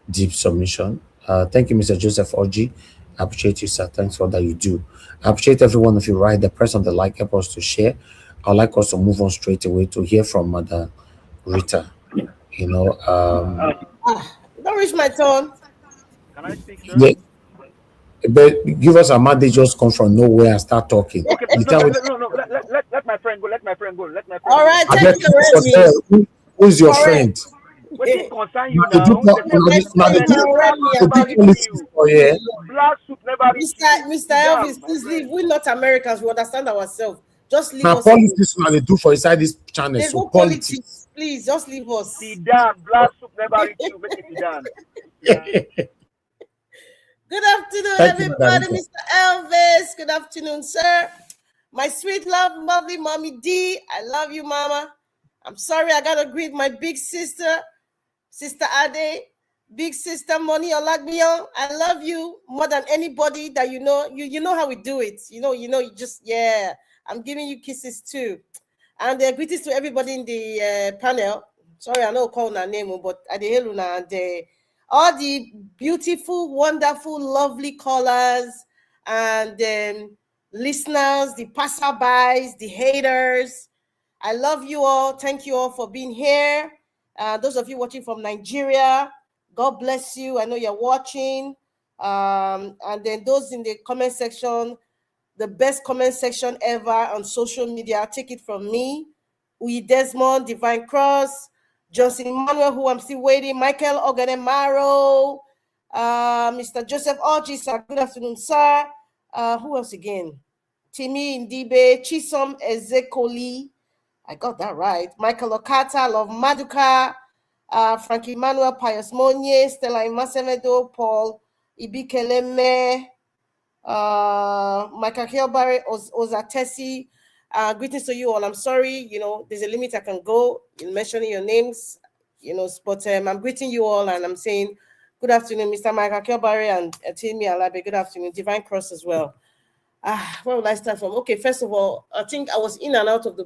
deep submission. Thank you, Mr. Joseph Orji. I appreciate you, sir. Thanks for that you do. I appreciate every one of you right there. Press on the like, help us to share. I'd like us to move on straight away to hear from Mother Rita. You know, Don't reach my turn. Can I speak, sir? they, but give us a man, they just come from nowhere and start talking. Okay, The no, time no, we, no, no, no. Let my friend go. Let my friend go. Let my friend All go. right, I thank beg you, you for Remy. there. Who's your Correct. friend? What did concern Now you they do, now? now They say My now friend they they do, say now, black Remy, soup they never do reach politics you. for here. Black soup never reach you. Mr. Sit Elvis, down, my please leave. friend. We're not Americans. We understand ourselves. Just leave Now us alone. politics now they do for inside this channel. There's So no politics. politics. Please, just leave us. Sit down. Black soup never reach you. Make it sit down. Good afternoon, Thank you, everybody. Margarita. Mr. Elvis. Good afternoon, sir. My sweet love, lovely mommy D. I love you, mama. I'm sorry I gotta greet my big sister, Sister Ade, big sister Money Olagmion. I love you more than anybody that you know. You know how we do it. You just yeah. I'm giving you kisses too. And greetings to everybody in the panel. Sorry, I know call her name, but at the Heluna and all the beautiful, wonderful, lovely callers and listeners, the passerbys, the haters. I love you all. Thank you all for being here. Those of you watching from Nigeria, God bless you. I know you're watching. And then those in the comment section, the best comment section ever on social media. Take it from me. Uyi Desmond, Divine Cross, Johnson Emmanuel, who I'm still waiting, Michael Oganemaro, Mr. Joseph Orji, sir. Good afternoon, sir. Who else again? Timi Indibe, Chisom Ezekoli. I got that right. Michael Okata, Love Maduka, Frankie Manuel, Pius Monye, Stella Imasemedo, Paul Ibikeleme, Michael Kilbarry, Ozatesi. Greetings to you all. I'm sorry, there's a limit I can go in mentioning your names, but I'm greeting you all and I'm saying good afternoon, Mr. Michael Kilbarry and Timi Alabe. Good afternoon, Divine Cross as well. Where will I start from? Okay, first of all, I think I was in and out of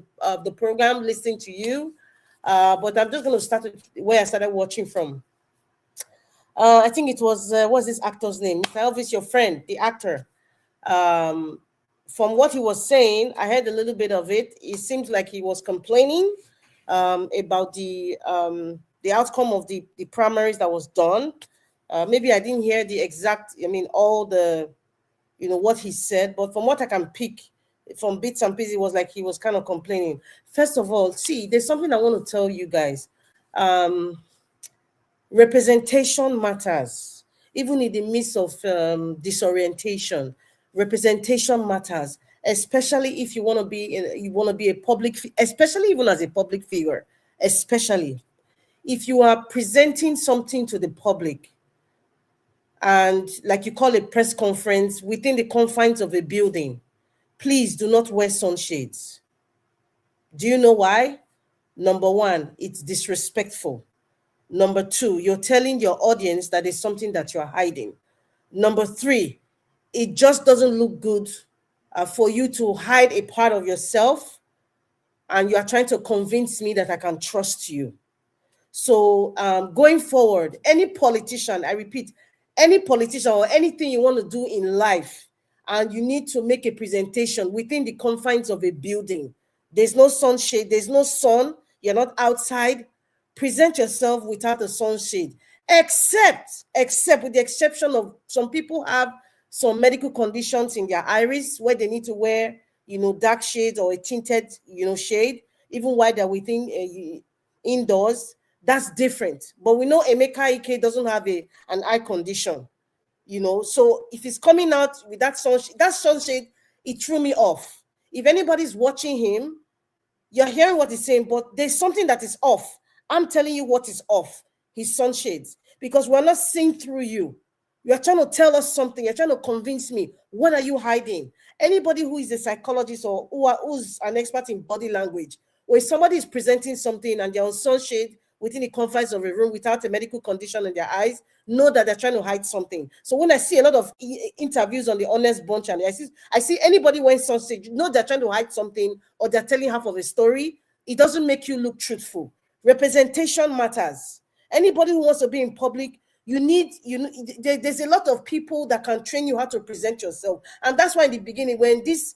the program listening to you, but I'm just going to start with where I started watching from. I think it was what's this actor's name? Mr. Elvis, your friend, the actor. Um, from what he was saying, I heard a little bit of it. It seems like he was complaining about the outcome of the primaries that was done. Maybe I didn't hear the exact. I mean, all the what he said, but from what I can pick from bits and pieces, it was like he was kind of complaining. First of all, see, there's something I want to tell you guys. Representation matters, even in the midst of disorientation. Representation matters, especially if you want to be a public, especially even as a public figure, especially if you are presenting something to the public and like you call a press conference within the confines of a building, please do not wear sunshades. Do you know why? Number one, it's disrespectful. Number two, you're telling your audience that there's something that you're hiding. Number three, it just doesn't look good for you to hide a part of yourself and you are trying to convince me that I can trust you. So going forward, any politician, I repeat, any politician or anything you want to do in life, and you need to make a presentation within the confines of a building. There's no sunshade, there's no sun, you're not outside. Present yourself without a sunshade, except with the exception of some people have some medical conditions in their iris where they need to wear, dark shades or a tinted, shade, even while they're within indoors. That's different. But we know Emeka Ike doesn't have an eye condition, So if it's coming out with that sunshade, it threw me off. If anybody's watching him, you're hearing what he's saying, but there's something that is off. I'm telling you what is off. His sunshades. Because we're not seeing through you. You're trying to tell us something. You're trying to convince me. What are you hiding? Anybody who is a psychologist or who's an expert in body language, when somebody is presenting something and they're on sunshade within the confines of a room without a medical condition in their eyes, know that they're trying to hide something. So when I see a lot of interviews on the Honest Bunch and I see anybody wearing sunshade, know they're trying to hide something or they're telling half of a story. It doesn't make you look truthful. Representation matters. Anybody who wants to be in public, there's a lot of people that can train you how to present yourself. And that's why in the beginning, when this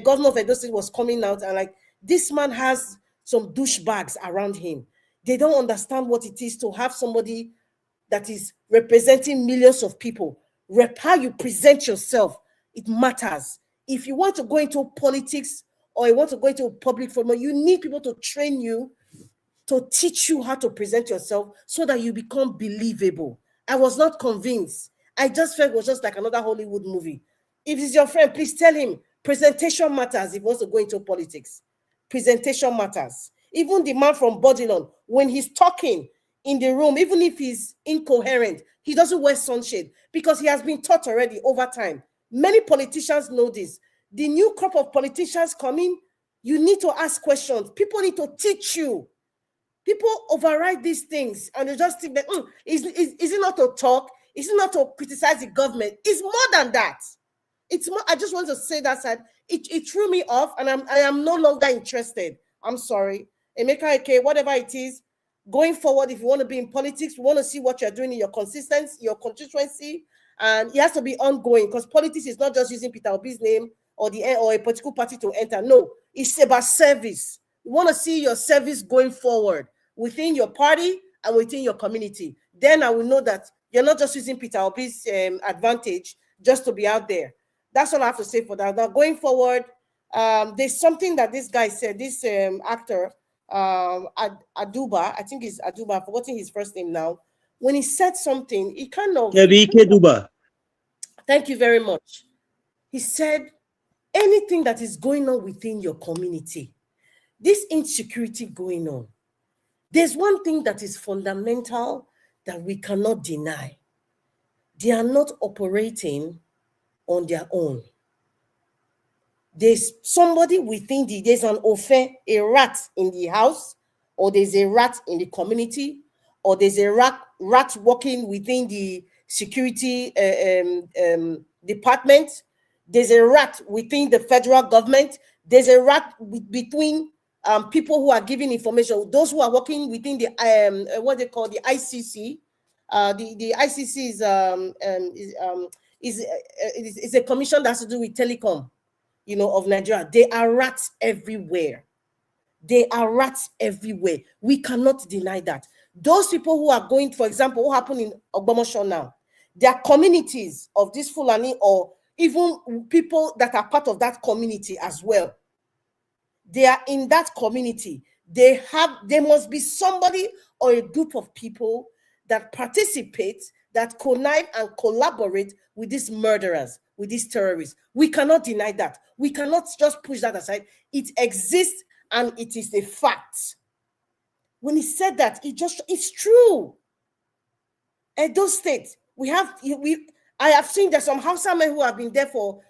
governor of Edo State was coming out and like, this man has some douchebags around him, they don't understand what it is to have somebody that is representing millions of people. How you present yourself, it matters. If you want to go into politics or you want to go into a public forum, you need people to train you, to teach you how to present yourself so that you become believable. I was not convinced. I just felt it was just like another Hollywood movie. If it's your friend, please tell him presentation matters if he wants to go into politics. Presentation matters. Even the man from Bodilon, when he's talking in the room, even if he's incoherent, he doesn't wear sunshade because he has been taught already over time. Many politicians know this. The new crop of politicians coming, you need to ask questions. People need to teach you. People override these things and they just think that, is it not to talk? Is it not to criticize the government? It's more than that. It's more, I just want to say that side. It threw me off and I am no longer interested. I'm sorry. Emeka Eke, whatever it is, going forward, if you want to be in politics, we want to see what you're doing in your consistency, your constituency, and it has to be ongoing because politics is not just using Peter Obi's name or a political party to enter. No, it's about service. We want to see your service going forward within your party and within your community. Then I will know that you're not just using Peter Obi's advantage just to be out there. That's all I have to say for that. Now, going forward, there's something that this guy said, this actor, Aduba, I think it's Aduba, I've forgotten his first name now. When he said something, he kind of... Duba. Thank you very much. He said, anything that is going on within your community, this insecurity going on, there's one thing that is fundamental that we cannot deny. They are not operating on their own. There's somebody within there's an ofe, a rat in the house, or there's a rat in the community, or there's a rat working within the security department. There's a rat within the federal government. There's a rat between people who are giving information. Those who are working within the what they call the ICC. The ICC is a commission that has to do with telecom, of Nigeria. They are rats everywhere. They are rats everywhere. We cannot deny that. Those people who are going, for example, what happened in Ogbomosho now, there are communities of this Fulani or even people that are part of that community as well. They are in that community. There must be somebody or a group of people that participate, that connive and collaborate with these murderers, with these terrorists. We cannot deny that. We cannot just push that aside. It exists and it is a fact. When he said that, it's true. Edo State, I have seen there's some Hausa men who have been there for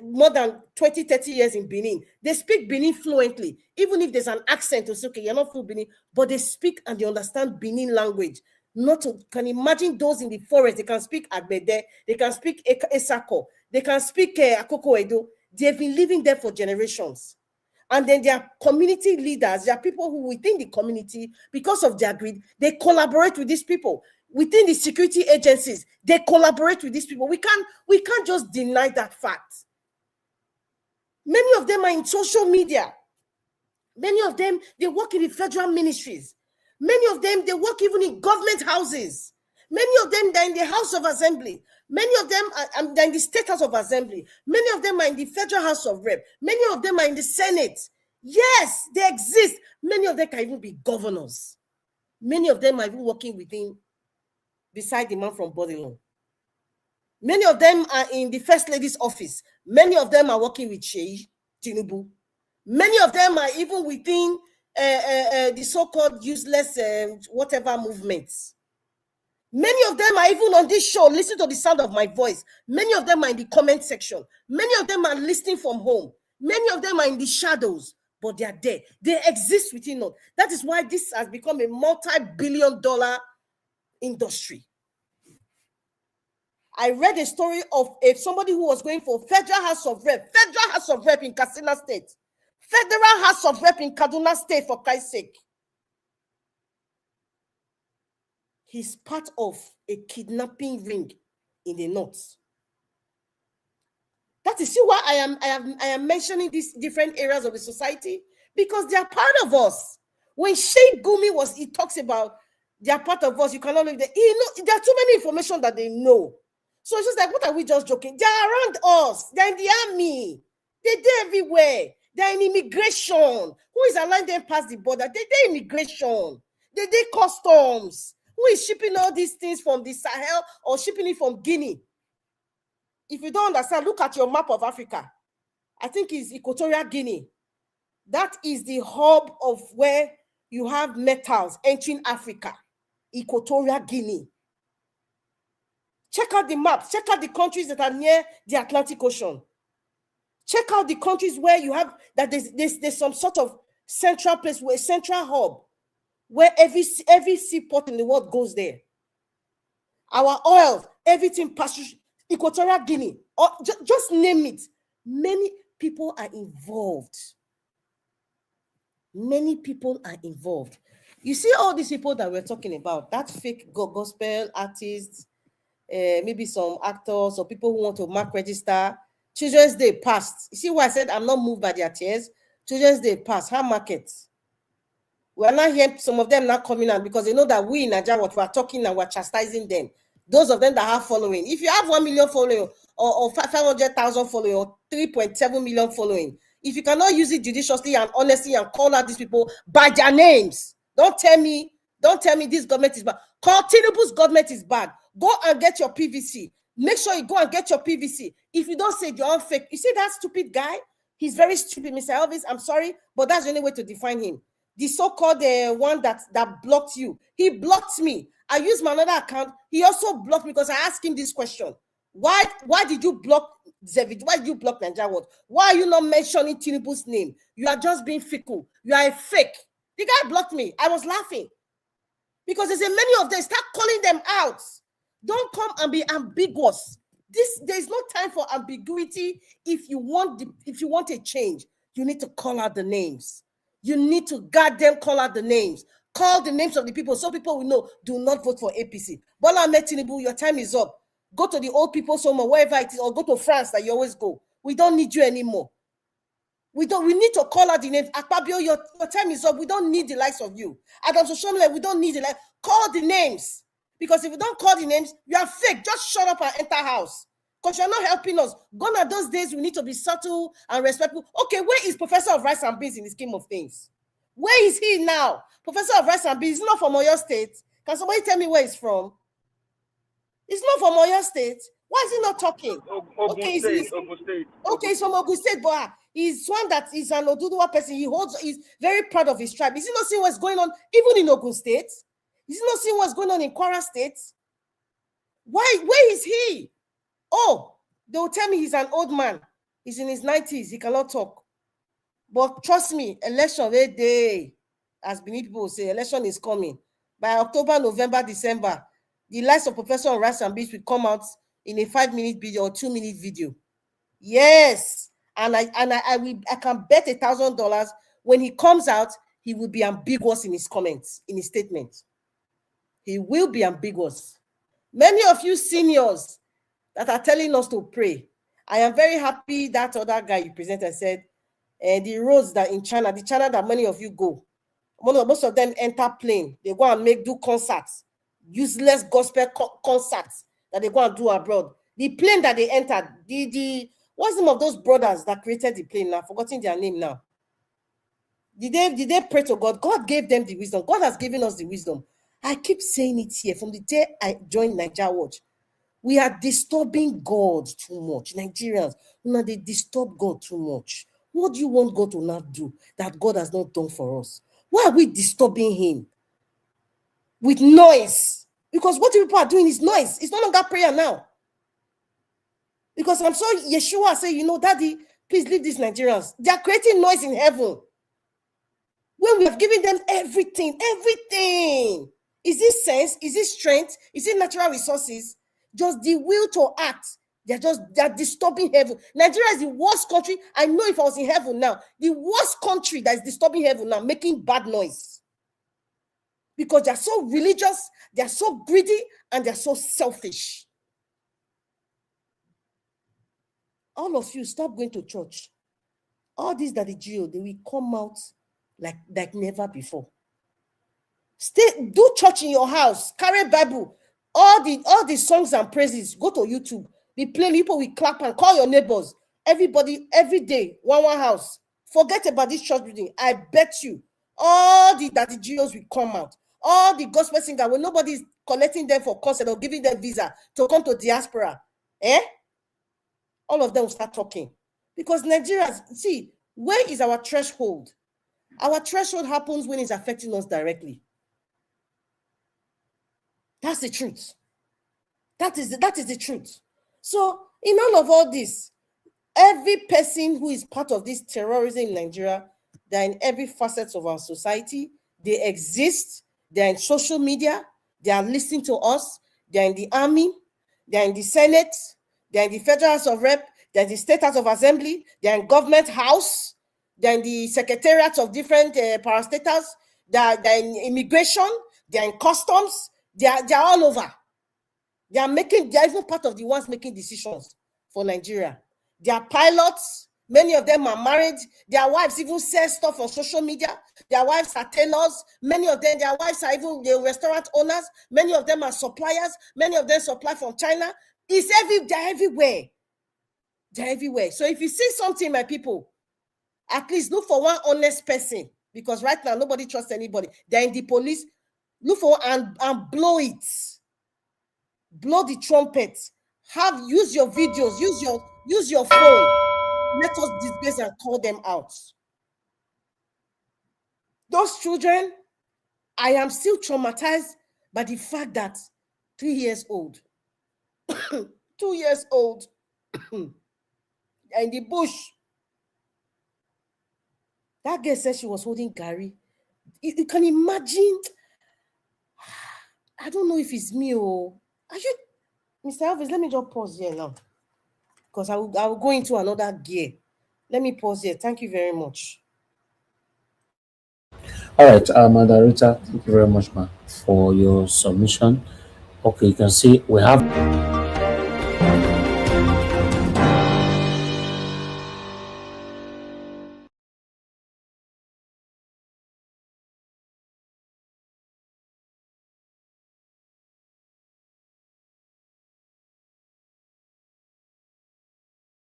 more than 20, 30 years in Benin. They speak Benin fluently, even if there's an accent to say, okay, you're not full Benin, but they speak and they understand Benin language. Can imagine those in the forest, they can speak Agbede, they can speak Esako, they can speak Akoko Edo. They've been living there for generations. And then there are community leaders, there are people who within the community, because of their greed, they collaborate with these people. Within the security agencies, they collaborate with these people. We can't just deny that fact. Many of them are in social media. Many of them, they work in the federal ministries. Many of them, they work even in government houses. Many of them, they're in the House of Assembly. Many of them are in the State House of Assembly. Many of them are in the Federal House of Rep. Many of them are in the Senate. Yes, they exist. Many of them can even be governors. Many of them are even working beside the man from Bodilon. Many of them are in the First Lady's office. Many of them are working with Tinubu. Many of them are even within the so-called useless whatever movements. Many of them are even on this show, listen to the sound of my voice. Many of them are in the comment section. Many of them are listening from home. Many of them are in the shadows, but they are there. They exist within us. That is why this has become a multi-billion-dollar industry. I read a story of somebody who was going for Federal House of Rep in Katsina State, Federal House of Rep in Kaduna State, for Christ's sake. he's part of a kidnapping ring in the north. That is why I am mentioning these different areas of the society, because they are part of us. When Sheikh Gumi he talks about they are part of us, you cannot live there. There are too many information that they know. So it's just like, what are we just joking? They are around us. They're in the army. They're everywhere. They're in immigration. Who is allowing them pass the border? They're immigration. They're customs. Who is shipping all these things from the Sahel or shipping it from Guinea? If you don't understand, look at your map of Africa. I think it's Equatorial Guinea. That is the hub of where you have metals entering Africa. Equatorial Guinea. Check out the maps. Check out the countries that are near the Atlantic Ocean. Check out the countries where you have that there's some sort of central place, where central hub, where every seaport in the world goes there. Our oil, everything passes Equatorial Guinea, or just name it. Many people are involved. Many people are involved. You see all these people that we're talking about, that fake gospel artists, maybe some actors or people who want to mark register. Children's Day passed. You see why I said I'm not moved by their tears? Children's Day passed. How markets? We are not hearing some of them not coming out because they know that we in Nigeria, what we are talking and we're chastising them. Those of them that have following. If you have 1 million following or 500,000 following or 3.7 million following, if you cannot use it judiciously and honestly and call out these people by their names, don't tell me this government is bad. Call Tinubu's government is bad. Go and get your PVC. Make sure you go and get your PVC. If you don't say you're all fake, you see that stupid guy? He's very stupid, Mr. Elvis. I'm sorry, but that's the only way to define him. The so-called one that blocked you. He blocked me. I used my another account. He also blocked me because I asked him this question. Why did you block Zevit? Why did you block Nigeria Watch? Why are you not mentioning Tinubu's name? You are just being fickle. You are a fake. The guy blocked me. I was laughing. Because there's many of them. Start calling them out. Don't come and be ambiguous. There's no time for ambiguity. If you want a change, you need to call out the names. You need to goddamn call out the names. Call the names of the people so people will know. Do not vote for APC. Bola Ahmed Tinubu, your time is up. Go to the old people's home or wherever it is, or go to France that you always go. We don't need you anymore. We need to call out the names. Akpabio, your time is up. We don't need the likes of you. Adams Oshomole, we don't need the likes. Call the names. Because if you don't call the names, you are fake. Just shut up and enter house. Because you're not helping us. Gone are those days we need to be subtle and respectful. Okay, where is Professor of Rice and Beans in the scheme of things? Where is he now? Professor of Rice and Beans is not from Oyo State. Can somebody tell me where he's from? He's not from Oyo State. Why is he not talking? Ogun State. Okay, he's from Ogun State, but he's one that is an Oduduwa person. He's very proud of his tribe. Is he not seeing what's going on even in Ogun State? Is he not seeing what's going on in Kwara State? Where is he? Oh, they will tell me he's an old man. He's in his 90s. He cannot talk. But trust me, election day, as many people say, election is coming. By October, November, December, the likes of Professor on Rice and Beans will come out in a 5-minute video or 2-minute video. Yes. And I can bet $1,000 when he comes out, he will be ambiguous in his comments, in his statements. He will be ambiguous. Many of you seniors that are telling us to pray, I am very happy that other guy you presented said, the roads that in China, the China that many of you go, most of them enter plane. They go and do concerts, useless gospel concerts that they go and do abroad. The plane that they entered, what's the name of those brothers that created the plane now? I've forgotten their name now. Did they pray to God? God gave them the wisdom. God has given us the wisdom. I keep saying it here from the day I joined Nigeria Watch. We are disturbing God too much. Nigerians, they disturb God too much. What do you want God to not do that God has not done for us? Why are we disturbing him with noise? Because what people are doing is noise. It's no longer prayer now. Because I'm sure Yeshua say, Daddy, please leave these Nigerians. They are creating noise in heaven. When we have given them everything. Is it sense? Is it strength? Is it natural resources? Just the will to act. They're disturbing heaven. Nigeria is the worst country. I know if I was in heaven now, the worst country that is disturbing heaven now, making bad noise. because they're so religious, they're so greedy, and they're so selfish. All of you, stop going to church. All these that the GO, they will come out like never before. Do church in your house, carry Bible, all the songs and praises. Go to YouTube, be playing, people will clap and call your neighbors. Everybody, every day, one house. Forget about this church building. I bet you all the GOs will come out. All the gospel singers, when nobody's collecting them for concert or giving them visa to come to diaspora, all of them will start talking. Because Nigerians, see, where is our threshold? Our threshold happens when it's affecting us directly. That's the truth. That is the truth. So in all this, every person who is part of this terrorism in Nigeria, they're in every facet of our society. They exist. They're in social media. They are listening to us. They're in the army. They're in the Senate. They're in the Federal House of Rep. They're in the State House of Assembly. They're in government house. They're in the secretariats of different parastatals. They're in immigration. They're in customs. They're all over. They're even part of the ones making decisions for Nigeria. They are pilots. Many of them are married. Their wives even sell stuff on social media. Their wives are tailors. Many of them, their wives are even the restaurant owners. Many of them are suppliers. Many of them supply from China. They're everywhere. They're everywhere. So if you see something, my people, at least look for one honest person, because right now nobody trusts anybody. They're in the police. Look for and blow it. Blow the trumpet. Use your videos. Use your phone. Let us disgrace and call them out. Those children, I am still traumatized by the fact that 3 years old, 2 years old, in the bush. That girl said she was holding Gary. You can imagine. I don't know if it's me or are you, Mr. Elvis? Let me just pause here now, because I will go into another gear. Let me pause here. Thank you very much. All right, Madam Rita, thank you very much, ma, for your submission. Okay, you can see we have